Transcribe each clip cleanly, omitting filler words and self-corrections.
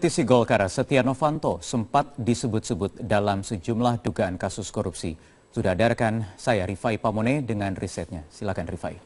Politisi Golkar Setia Novanto sempat disebut-sebut dalam sejumlah dugaan kasus korupsi. Sudah ada rekan saya Rifai Pamone dengan risetnya. Silakan Rifai.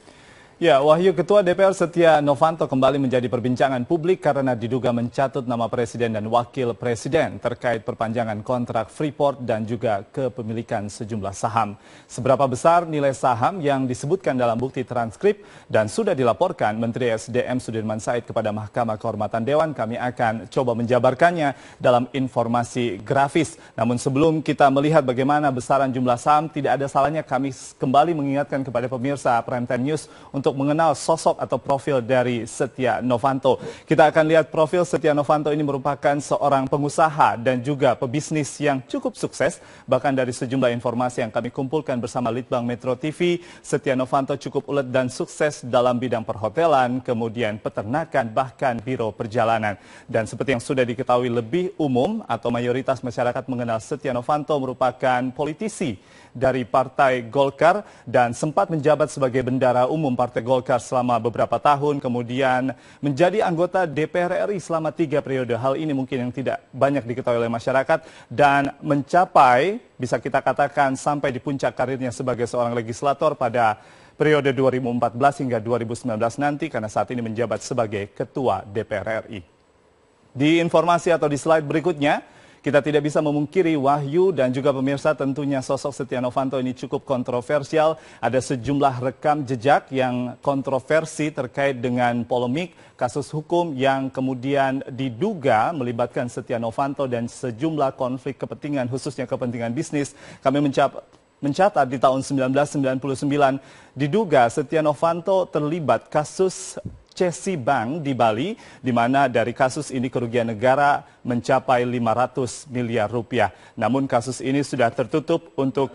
Ya, Wahyu, Ketua DPR Setia Novanto kembali menjadi perbincangan publik karena diduga mencatut nama Presiden dan Wakil Presiden terkait perpanjangan kontrak Freeport dan juga kepemilikan sejumlah saham. Seberapa besar nilai saham yang disebutkan dalam bukti transkrip dan sudah dilaporkan Menteri SDM Sudirman Said kepada Mahkamah Kehormatan Dewan, kami akan coba menjabarkannya dalam informasi grafis. Namun sebelum kita melihat bagaimana besaran jumlah saham, tidak ada salahnya kami kembali mengingatkan kepada pemirsa Prime Time News untuk mengenal sosok atau profil dari Setia Novanto. Kita akan lihat profil Setia Novanto ini merupakan seorang pengusaha dan juga pebisnis yang cukup sukses. Bahkan dari sejumlah informasi yang kami kumpulkan bersama Litbang Metro TV, Setia Novanto cukup ulet dan sukses dalam bidang perhotelan, kemudian peternakan, bahkan biro perjalanan. Dan seperti yang sudah diketahui lebih umum atau mayoritas masyarakat mengenal Setia Novanto merupakan politisi dari Partai Golkar dan sempat menjabat sebagai bendara umum Partai Golkar selama beberapa tahun, kemudian menjadi anggota DPR RI selama 3 periode. Hal ini mungkin yang tidak banyak diketahui oleh masyarakat dan mencapai, bisa kita katakan, sampai di puncak karirnya sebagai seorang legislator pada periode 2014 hingga 2019 nanti, karena saat ini menjabat sebagai Ketua DPR RI. Di informasi atau di slide berikutnya, kita tidak bisa memungkiri, Wahyu dan juga pemirsa, tentunya sosok Setia Novanto ini cukup kontroversial. Ada sejumlah rekam jejak yang kontroversi terkait dengan polemik kasus hukum yang kemudian diduga melibatkan Setia Novanto dan sejumlah konflik kepentingan, khususnya kepentingan bisnis. Kami mencatat di tahun 1999 diduga Setia Novanto terlibat kasus Chesi Bank di Bali, di mana dari kasus ini kerugian negara mencapai 500 miliar rupiah. Namun kasus ini sudah tertutup untuk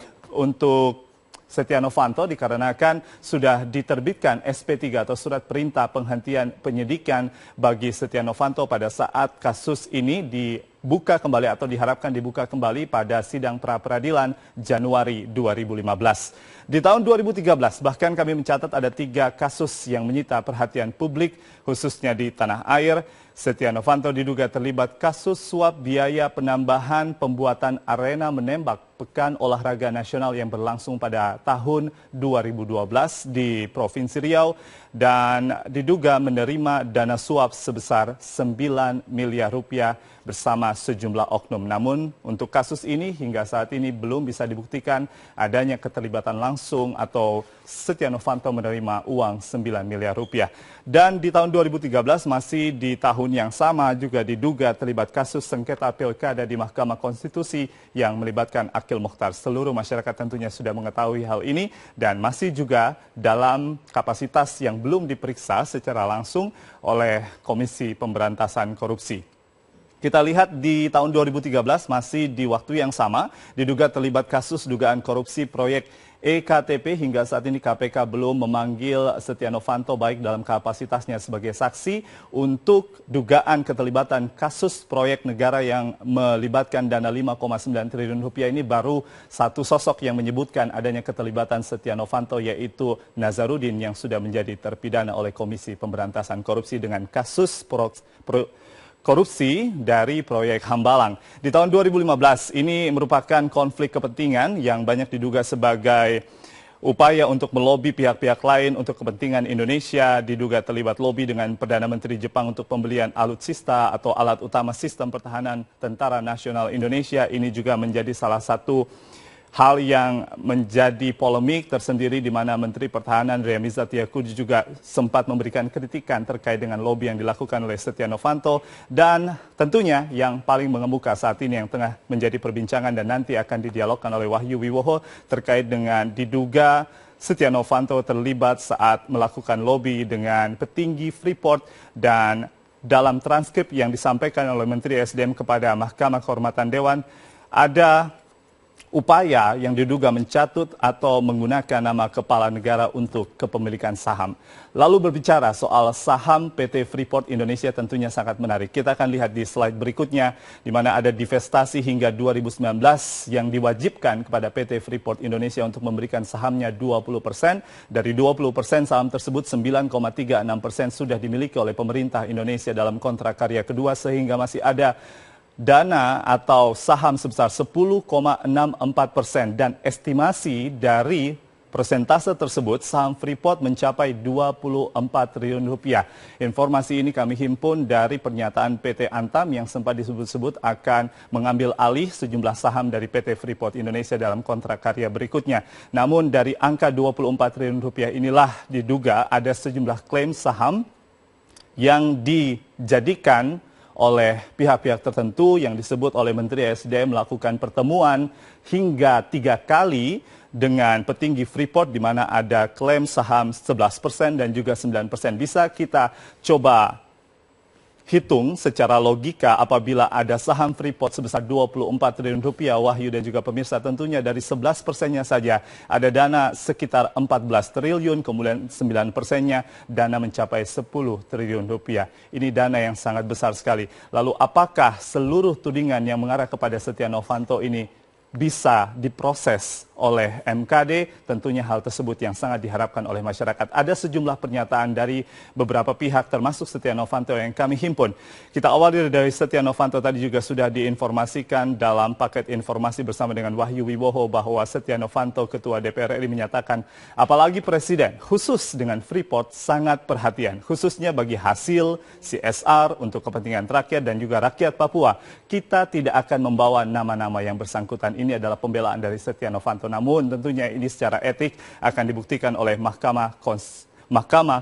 Setia Novanto dikarenakan sudah diterbitkan SP3 atau surat perintah penghentian penyidikan bagi Setia Novanto pada saat kasus ini dibuka kembali atau diharapkan dibuka kembali pada sidang pra-peradilan Januari 2015. Di tahun 2013 bahkan kami mencatat ada 3 kasus yang menyita perhatian publik khususnya di tanah air. Setia Novanto diduga terlibat kasus suap biaya penambahan pembuatan arena menembak Pekan Olahraga Nasional yang berlangsung pada tahun 2012 di Provinsi Riau dan diduga menerima dana suap sebesar 9 miliar rupiah bersama sejumlah oknum. Namun untuk kasus ini hingga saat ini belum bisa dibuktikan adanya keterlibatan langsung atau Setia Novanto menerima uang 9 miliar rupiah. Dan di tahun 2013 masih di tahun yang sama juga diduga terlibat kasus sengketa pilkada di Mahkamah Konstitusi yang melibatkan Akil Mokhtar. Seluruh masyarakat tentunya sudah mengetahui hal ini dan masih juga dalam kapasitas yang belum diperiksa secara langsung oleh Komisi Pemberantasan Korupsi. Kita lihat di tahun 2013 masih di waktu yang sama diduga terlibat kasus dugaan korupsi proyek EKTP. Hingga saat ini KPK belum memanggil Setia Novanto baik dalam kapasitasnya sebagai saksi untuk dugaan keterlibatan kasus proyek negara yang melibatkan dana 5,9 triliun rupiah ini. Baru satu sosok yang menyebutkan adanya keterlibatan Setia Novanto, yaitu Nazarudin yang sudah menjadi terpidana oleh Komisi Pemberantasan Korupsi dengan kasus korupsi dari proyek Hambalang. Di tahun 2015 ini merupakan konflik kepentingan yang banyak diduga sebagai upaya untuk melobi pihak-pihak lain untuk kepentingan Indonesia. Diduga terlibat lobi dengan Perdana Menteri Jepang untuk pembelian alutsista atau alat utama sistem pertahanan Tentara Nasional Indonesia. Ini juga menjadi salah satu hal yang menjadi polemik tersendiri, di mana Menteri Pertahanan Ria Mizar Triakudu juga sempat memberikan kritikan terkait dengan lobi yang dilakukan oleh Setia Novanto. Dan tentunya yang paling mengemuka saat ini yang tengah menjadi perbincangan dan nanti akan didialogkan oleh Wahyu Wiwoho terkait dengan diduga Setia Novanto terlibat saat melakukan lobi dengan petinggi Freeport. Dan dalam transkrip yang disampaikan oleh Menteri SDM kepada Mahkamah Kehormatan Dewan, ada upaya yang diduga mencatut atau menggunakan nama kepala negara untuk kepemilikan saham. Lalu berbicara soal saham PT Freeport Indonesia tentunya sangat menarik. Kita akan lihat di slide berikutnya di mana ada divestasi hingga 2019 yang diwajibkan kepada PT Freeport Indonesia untuk memberikan sahamnya 20%. Dari 20% saham tersebut 9,36% sudah dimiliki oleh pemerintah Indonesia dalam kontrak karya kedua sehingga masih ada dana atau saham sebesar 10,64% dan estimasi dari persentase tersebut saham Freeport mencapai 24 triliun rupiah. Informasi ini kami himpun dari pernyataan PT Antam yang sempat disebut-sebut akan mengambil alih sejumlah saham dari PT Freeport Indonesia dalam kontrak karya berikutnya. Namun dari angka 24 triliun rupiah inilah diduga ada sejumlah klaim saham yang dijadikan oleh pihak-pihak tertentu yang disebut oleh Menteri SDM melakukan pertemuan hingga 3 kali dengan petinggi Freeport di mana ada klaim saham 11% dan juga 9%. Bisa kita coba hitung secara logika apabila ada saham Freeport sebesar 24 triliun rupiah, Wahyu dan juga pemirsa, tentunya dari 11%-nya saja ada dana sekitar 14 triliun, kemudian 9%-nya dana mencapai 10 triliun rupiah. Ini dana yang sangat besar sekali. Lalu apakah seluruh tudingan yang mengarah kepada Setia Novanto ini bisa diproses oleh MKD? Tentunya hal tersebut yang sangat diharapkan oleh masyarakat. Ada sejumlah pernyataan dari beberapa pihak termasuk Setia Novanto yang kami himpun. Kita awali dari Setia Novanto, tadi juga sudah diinformasikan dalam paket informasi bersama dengan Wahyu Wibowo bahwa Setia Novanto, Ketua DPR RI, menyatakan apalagi Presiden khusus dengan Freeport sangat perhatian, khususnya bagi hasil CSR untuk kepentingan rakyat dan juga rakyat Papua. Kita tidak akan membawa nama-nama yang bersangkutan. Ini adalah pembelaan dari Setia Novanto. Namun tentunya ini secara etik akan dibuktikan oleh Mahkamah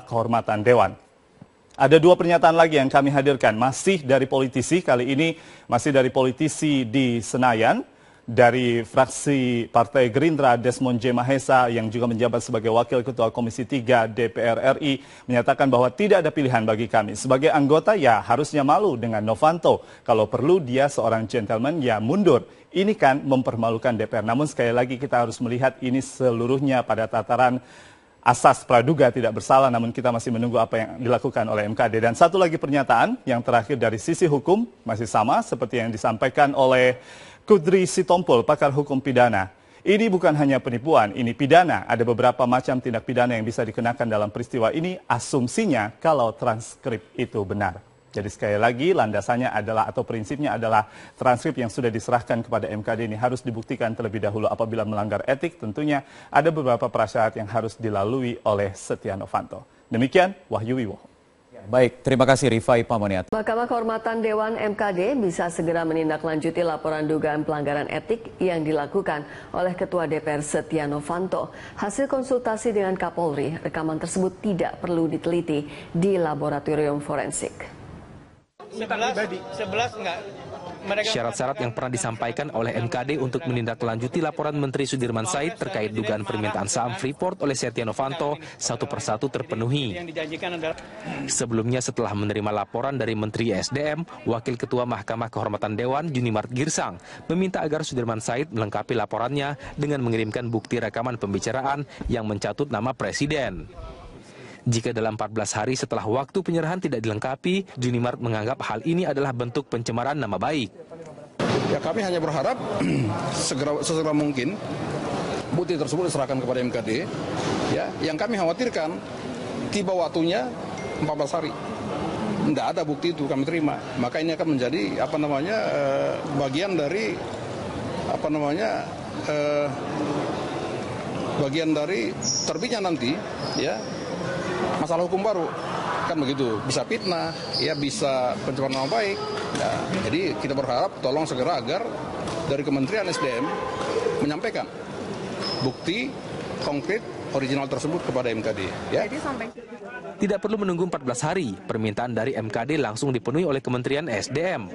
Kehormatan Dewan. Ada 2 pernyataan lagi yang kami hadirkan, masih dari politisi, kali ini masih dari politisi di Senayan, dari fraksi Partai Gerindra Desmond J. Mahesa yang juga menjabat sebagai Wakil Ketua Komisi 3 DPR RI menyatakan bahwa tidak ada pilihan bagi kami. Sebagai anggota ya harusnya malu dengan Novanto. Kalau perlu dia seorang gentleman ya mundur. Ini kan mempermalukan DPR. Namun sekali lagi kita harus melihat ini seluruhnya pada tataran asas praduga tidak bersalah, namun kita masih menunggu apa yang dilakukan oleh MKD. Dan satu lagi pernyataan yang terakhir dari sisi hukum masih sama seperti yang disampaikan oleh Kudri Sitompul, pakar hukum pidana. Ini bukan hanya penipuan, ini pidana. Ada beberapa macam tindak pidana yang bisa dikenakan dalam peristiwa ini, asumsinya kalau transkrip itu benar. Jadi sekali lagi landasannya adalah atau prinsipnya adalah transkrip yang sudah diserahkan kepada MKD ini harus dibuktikan terlebih dahulu. Apabila melanggar etik tentunya ada beberapa prasyarat yang harus dilalui oleh Setia Novanto. Demikian Wahyu Wibowo. Baik, terima kasih Rifai Pamoniat. Mahkamah Kehormatan Dewan MKD bisa segera menindaklanjuti laporan dugaan pelanggaran etik yang dilakukan oleh Ketua DPR Setia Novanto. Hasil konsultasi dengan Kapolri, rekaman tersebut tidak perlu diteliti di laboratorium forensik. 11 enggak. Syarat-syarat yang pernah disampaikan oleh MKD untuk menindaklanjuti laporan Menteri Sudirman Said terkait dugaan permintaan saham Freeport oleh Setia Novanto satu persatu terpenuhi. Sebelumnya setelah menerima laporan dari Menteri SDM, Wakil Ketua Mahkamah Kehormatan Dewan Junimart Girsang meminta agar Sudirman Said melengkapi laporannya dengan mengirimkan bukti rekaman pembicaraan yang mencatut nama Presiden. Jika dalam 14 hari setelah waktu penyerahan tidak dilengkapi, Junimart menganggap hal ini adalah bentuk pencemaran nama baik. Ya, kami hanya berharap sesegera mungkin bukti tersebut diserahkan kepada MKD. Ya, yang kami khawatirkan tiba waktunya 14 hari. Tidak ada bukti itu kami terima. Maka ini akan menjadi bagian dari bagian dari terbitnya nanti ya masalah hukum baru, kan begitu, bisa fitnah, ya bisa pencemaran nama baik. Ya, jadi kita berharap tolong segera agar dari Kementerian SDM menyampaikan bukti konkret original tersebut kepada MKD. Ya. Tidak perlu menunggu 14 hari, permintaan dari MKD langsung dipenuhi oleh Kementerian SDM.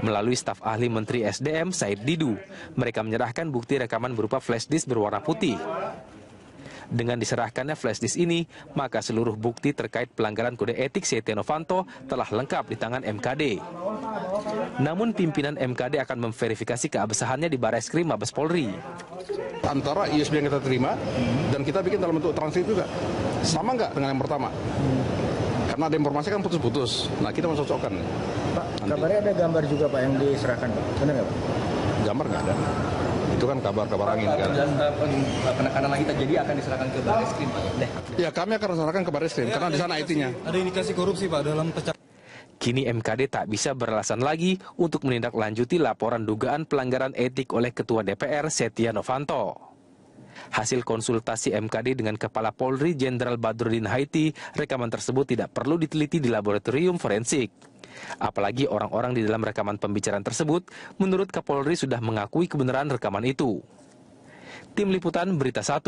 Melalui staf ahli Menteri SDM Said Didu, mereka menyerahkan bukti rekaman berupa flash disk berwarna putih. Dengan diserahkannya flash disk ini, maka seluruh bukti terkait pelanggaran kode etik Setia Novanto telah lengkap di tangan MKD. Namun pimpinan MKD akan memverifikasi keabsahannya di Barreskrim Mabes Polri. Antara USB yang kita terima dan kita bikin dalam bentuk transkrip juga, sama nggak dengan yang pertama? Karena ada informasi kan putus-putus. Nah, kita mau cocokkan. Pak, kabarnya ada gambar juga Pak yang diserahkan, Pak. Benar nggak, Pak? Gambar nggak ada. Itu kan kabar-kabar angin kan. Penekanan lagi terjadi akan diserahkan ke Barreskrim, Pak. Ya, kami akan serahkan ke Barreskrim karena di sana IT-nya. Ada indikasi korupsi, Pak, dalam Kini MKD tak bisa beralasan lagi untuk menindaklanjuti laporan dugaan pelanggaran etik oleh Ketua DPR Setia Novanto. Hasil konsultasi MKD dengan Kepala Polri Jenderal Badrudin Haiti, rekaman tersebut tidak perlu diteliti di laboratorium forensik. Apalagi orang-orang di dalam rekaman pembicaraan tersebut, menurut Kapolri sudah mengakui kebenaran rekaman itu. Tim Liputan Berita 1.